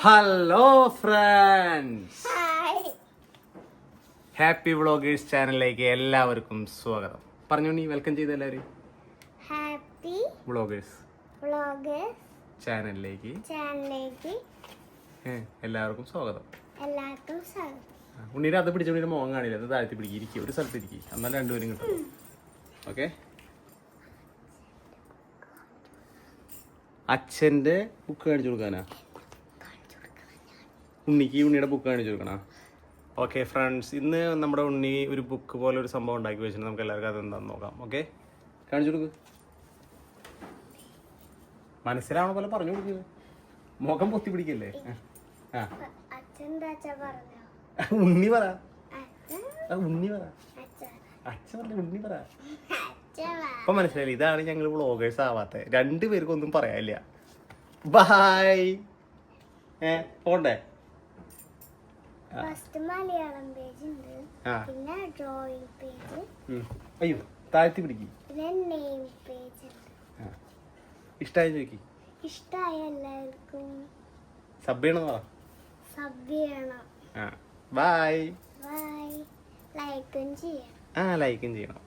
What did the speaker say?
Hello friends, happy vloggers ചാനലിലേക്ക് എല്ലാവർക്കും സ്വാഗതം. പറഞ്ഞു നീ വെൽക്കം ചെയ്ത എല്ലാവരും. ഹാപ്പി വ്ളോഗേഴ്സ് ചാനലിലേക്ക് എല്ലാവർക്കും സ്വാഗതം. ഉണ്ണീരെ അത് പിടിച്ചോണ്ടിട്ട് മോൻ കാണില്ല, അത് താഴ്ത്തി പിടിക്കുക, ഇരിക്കുക, ഒരു സ്ഥലത്ത് ഇരിക്കുക, എന്നാലും രണ്ടുപേരും കിട്ടും. ഓക്കെ, അച്ഛൻ്റെ ബുക്ക് കാണിച്ചു കൊടുക്കാനാ? ഉണ്ണിയുടെ ബുക്ക് കാണിച്ചു കൊടുക്കണോ? ഓക്കെ ഫ്രണ്ട്സ്, ഇന്ന് നമ്മുടെ ഉണ്ണി ഒരു ബുക്ക് പോലെ ഒരു സംഭവം ഉണ്ടാക്കി വെച്ചിട്ട് നമുക്ക് എല്ലാവർക്കും അത് എന്താണെന്ന് നോക്കാം. ഓക്കെ, കാണിച്ചു കൊടുക്ക്. മനസ്സിലാവണ പോലെ പറഞ്ഞു കൊടുക്കുക, മുഖം പൊത്തി പിടിക്കല്ലേ. ഉണ്ണി പറ, ഉണ്ണി പറ, അച്ഛൻ പറഞ്ഞ ഉണ്ണി പറ. അപ്പൊ മനസ്സിലായില്ല, ഇതാണ് ഞങ്ങൾ വ്ളോഗേഴ്സ് ആവാത്ത രണ്ടുപേർക്കും ഒന്നും പറയാനില്ല. ബായ്. പോണ്ടേ? മലയാളം പേജ് ഉണ്ട്, പിന്നെ ഡ്രോയിങ് പേജ്, അയ്യോ താഴ്ത്തി പിടിക്കും, പിന്നെ നെയിം പേജ് ഉണ്ട്. ഇഷ്ടായി ചോദിക്കും. ഇഷ്ടായ എല്ലാവർക്കും സബ് ചെയ്യണം. സബ് ചെയ്യണം. ബൈ. ബൈ. ലൈക്കും ചെയ്യണം. ലൈക്കും ചെയ്യണം.